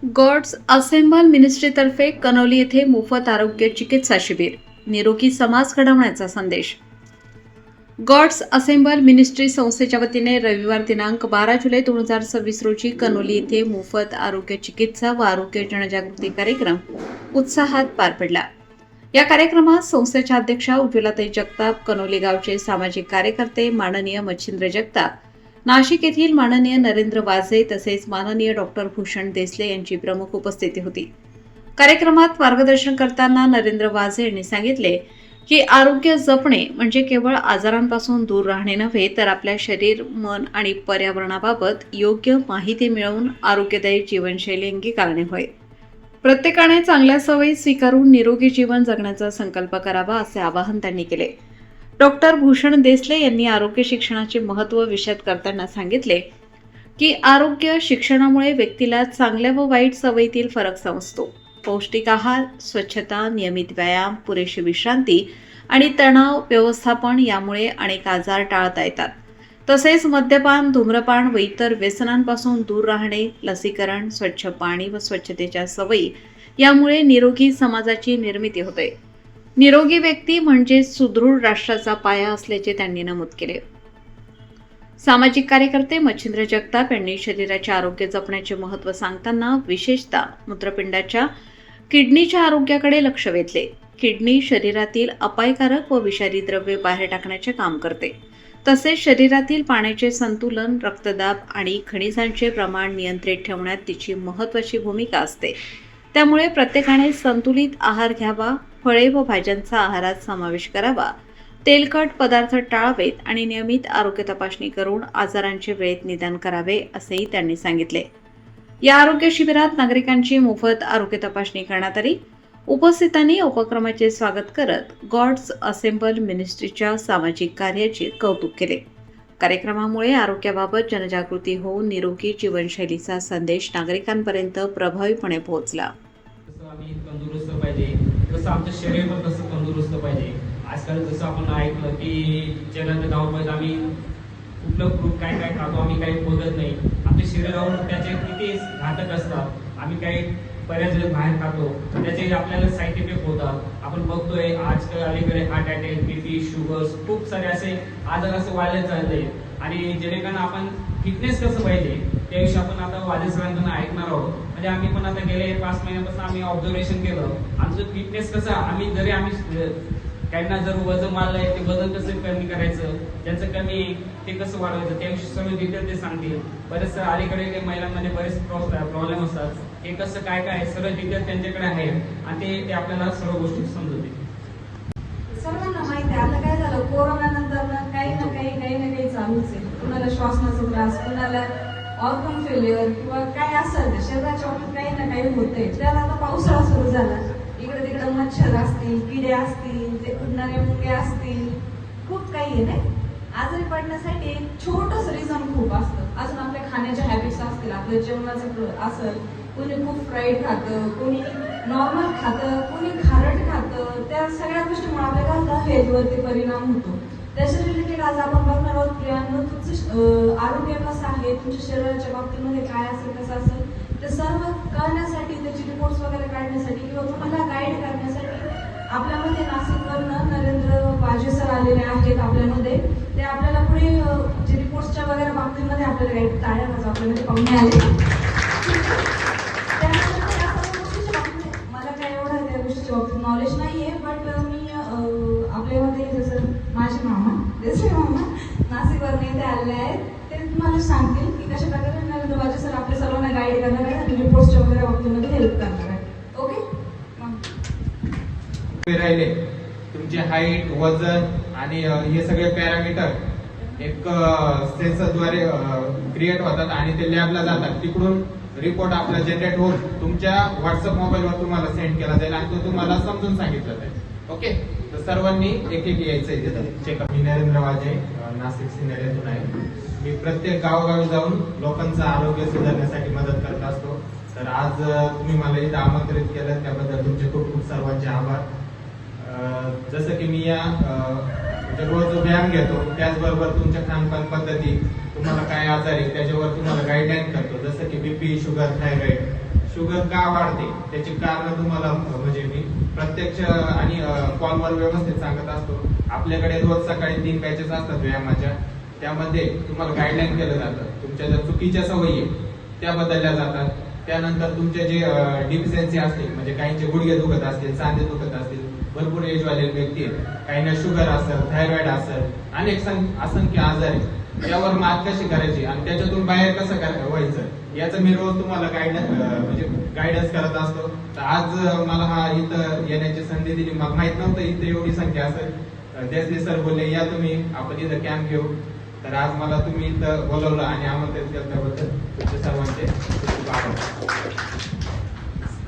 God's assemble मिनिस्ट्रीतर्फे Connolly येथे मोफत आरोग्य चिकित्सा शिबिर, निरोगी समाज घडवण्याचा संदेश. गॉड्स असेंबल मिनिस्ट्री संस्थेच्या वतीने रविवार दिनांक 12 जुलै 2026 रोजी कनोली येथे मोफत आरोग्य चिकित्सा व आरोग्य जनजागृती कार्यक्रम उत्साहात पार पडला. या कार्यक्रमात संस्थेच्या अध्यक्षा उज्ज्वलाताई जगताप, कनोली गावचे सामाजिक कार्यकर्ते माननीय मच्छिंद्र जगताप, नाशिक येथील माननीय नरेंद्र वाजे तसेच माननीय डॉक्टर भूषण देसले यांची प्रमुख उपस्थिती होती. कार्यक्रमात मार्गदर्शन करताना नरेंद्र वाजे यांनी सांगितले की आरोग्य जपणे म्हणजे केवळ आजारांपासून दूर राहणे नव्हे, तर आपल्या शरीर, मन आणि पर्यावरणाबाबत योग्य माहिती मिळवून आरोग्यदायी जीवनशैली अंगीकारणे होय. प्रत्येकाने चांगल्या सवयी स्वीकारून निरोगी जीवन जगण्याचा संकल्प करावा, असे आवाहन त्यांनी केले. डॉक्टर भूषण देसले यांनी आरोग्य शिक्षणाचे महत्त्व विशद करताना सांगितले की आरोग्य शिक्षणामुळे व्यक्तीला चांगल्या व वाईट सवयीतील फरक समजतो. पौष्टिक आहार, स्वच्छता, नियमित व्यायाम, पुरेशी विश्रांती आणि तणाव व्यवस्थापन यामुळे अनेक आजार टाळता येतात. तसेच मद्यपान, धूम्रपान व इतर व्यसनांपासून दूर राहणे, लसीकरण, स्वच्छ पाणी व स्वच्छतेच्या सवयी यामुळे निरोगी समाजाची निर्मिती होते. निरोगी व्यक्ती म्हणजे सुदृढ राष्ट्राचा पाया असल्याचे त्यांनी नमूद केले. सामाजिक कार्यकर्ते मच्छिंद्र जगताप यांनी शरीराचे आरोग्य जपण्याचे महत्त्व सांगताना विशेषतः मूत्रपिंडाच्या किडनीच्या आरोग्याकडे लक्ष वेधले. किडनी शरीरातील अपायकारक व विषारी द्रव्ये बाहेर टाकण्याचे काम करते. तसेच शरीरातील पाण्याचे संतुलन, रक्तदाब आणि खनिजांचे प्रमाण नियंत्रित ठेवण्यात तिची महत्त्वाची भूमिका असते. त्यामुळे प्रत्येकाने संतुलित आहार घ्यावा, फळे व भाज्यांचा आहारात समावेश करावा, तेलकट पदार्थ टाळावेत आणि नियमित आरोग्य तपासणी करून आजारांचे वेळेत निदान करावे, असेही त्यांनी सांगितले. या आरोग्य शिबिरात नागरिकांची मोफत आरोग्य तपासणी करण्यात आली. उपस्थितांनी उपक्रमाचे स्वागत करत गॉड्स असेंबल मिनिस्ट्रीच्या सामाजिक कार्याचे कौतुक केले. कार्यक्रमामुळे आरोग्याबाबत जनजागृती होऊन निरोगी जीवनशैलीचा संदेश नागरिकांपर्यंत प्रभावीपणे पोहोचला. आम्ही तंदुरुस्त पाहिजे, जसं आमचं शरीर पण तसं तंदुरुस्त पाहिजे. आजकाल जसं आपण ऐकलं की जगाच्या धावपळीत आम्ही कुठलं काय काय खातो, आम्ही काही बघत नाही. आपल्या शरीरावर त्याचे किती घातक असतात. आम्ही काही बऱ्याच वेळेस बाहेर खातो, त्याचे आपल्याला साईड इफेक्ट होतात. आपण बघतोय आजकाल अलीकडे हार्ट अटॅक, बीपी, शुगर, खूप सारे असे आजार असं वाढले चालले. आणि जेणेकरून आपण फिटनेस कसं पाहिजे त्याविषयी आपण आता वाजे सरांकडून ऐकणार आहोत. म्हणजे आम्ही पण आता गेले 5 महिन्यापासून आम्ही ऑब्झर्वेशन केलं आमचं फिटनेस कसं. आम्ही काहींना जर वजन वाढलंय ते वजन कसं कमी करायचं, ज्यांचं कमी ते कसं वाढवायचं त्याविषयी सर्व डिटेल ते सांगतील. बरेच अलीकडे महिलांमध्ये बरेच प्रॉब्लेम असतात, हे कसं काय काय सर्व डिटेल त्यांच्याकडे आहे आणि ते आपल्याला सर्व गोष्टी समजवतील. सर्वांना माहिती आहे आता काय झालं, कोरोना नंतर काही ना काही चालूच आहे. कुणाला श्वासनाचा त्रास, कुणाला ऑर्गन फेल्युअर किंवा काय असेल शरीराच्या बाबतीत काही ना काही होतंय. त्याला आता पावसाळा सुरू झाला, इकडे तिकडे मच्छर असतील, किडे असतील, ते उडणारे मुंगे असतील, खूप काही आहे नाही. आजारी पडण्यासाठी छोटंसं रिझन खूप असतं. अजून आपल्या खाण्याच्या हॅबिट्स असतील, आपल्या जेवणाचं असेल, कोणी खूप फ्राईड खातं, कोणी नॉर्मल खातं, कोणी खारट खातं. त्या सगळ्या गोष्टीमुळे आपल्या हेल्थवरती परिणाम होतो. त्याच्या रिलेटेड आज आपण बघणार आहोत प्रियांनो, तुमचं आरोग्य कसं आहे, तुमच्या शरीराच्या बाबतीमध्ये काय असेल, कसं असेल, ते सर्व कळण्यासाठी, त्याचे रिपोर्ट्स वगैरे काढण्यासाठी किंवा तुम्हाला गाईड करण्यासाठी आपल्यामध्ये नाशिकवरनं नरेंद्र वाजे सर आलेले आहेत आपल्यामध्ये. ते आपल्याला पुढे जे रिपोर्ट्सच्या वगैरे बाबतीमध्ये आपल्याला गाईड टाळ्या वाजवा आपल्यामध्ये पाहुणे आले. मला काय एवढं त्या गोष्टीच्या बाबतीत नॉलेज नाहीये, बट मी आपल्यामध्ये जसं माझे मामा देसले मामा नाशिकवरून इथे आलेले आहेत, ते तुम्हाला सांगतील की कशा प्रकारे नरेंद्र वाजे सर आपल्या सर्वांना गाईड करणार आहे आणि रिपोर्ट्सच्या वगैरे बाबतीमध्ये हेल्प करणार आहे. ओके, राहिले तुमचे हाईट, वजन आणि हे सगळे पॅरामीटर एक सेन्सरद्वारे क्रिएट होतात आणि ते लॅबला जातात. तिकडून रिपोर्ट आपला जनरेट होऊन तुमच्या व्हॉट्सअप मोबाईलवर तुम्हाला सेंड केला जाईल आणि तो तुम्हाला समजून सांगितलं जाईल. ओके, तर सर्वांनी एक एक यायचंय तिथं चेकअप. मी नरेंद्र वाजे, नाशिक सिनियर येथून आहे. मी प्रत्येक गावोगावी जाऊन लोकांचं आरोग्य सुधारण्यासाठी मदत करत असतो. तर आज तुम्ही मला इथं आमंत्रित केलं त्याबद्दल तुमचे खूप खूप सर्वांचे आभार. जसं की मी या रोज व्यायाम घेतो, त्याचबरोबर तुमच्या खानपान पद्धती, तुम्हाला काय आजार आहे त्याच्यावर तुम्हाला गाईडलाईन करतो. जसं की बीपी, शुगर, थायरॉइड, शुगर का वाढते त्याची कारण तुम्हाला म्हणजे मी प्रत्यक्ष आणि कॉलवर व्यवस्थित सांगत असतो. आपल्याकडे रोज सकाळी 3 बॅचेस असतात व्यायामाच्या. त्यामध्ये तुम्हाला गाईडलाईन केलं जातं. तुमच्या ज्या चुकीच्या सवयी आहेत त्या बदलल्या जातात. त्यानंतर तुमचे जे डिफिशियन्सी असतील म्हणजे काहींचे गुडघे दुखत असतील, सांधे दुखत असतील, भरपूर एजवाले व्यक्ती आहेत, काहींना शुगर असेल, थायरॉइड असेल, अनेक असंख्य आजार आहेत. त्यावर मात कशी करायची आणि त्याच्यातून बाहेर कसं व्हायचं याचं मी रोज तुम्हाला म्हणजे गायडन्स करत असतो. तर आज मला हा इथं येण्याची संधी दिली. मला माहित नव्हतं इथं एवढी संख्या असेल. देसले सर बोलले या तुम्ही, आपण इथं कॅम्प घेऊ. तर आज मला तुम्ही इथं बोलवलं आणि आमंत्रित केल्याबद्दल तुमच्या सर्वांचे खूप आभार.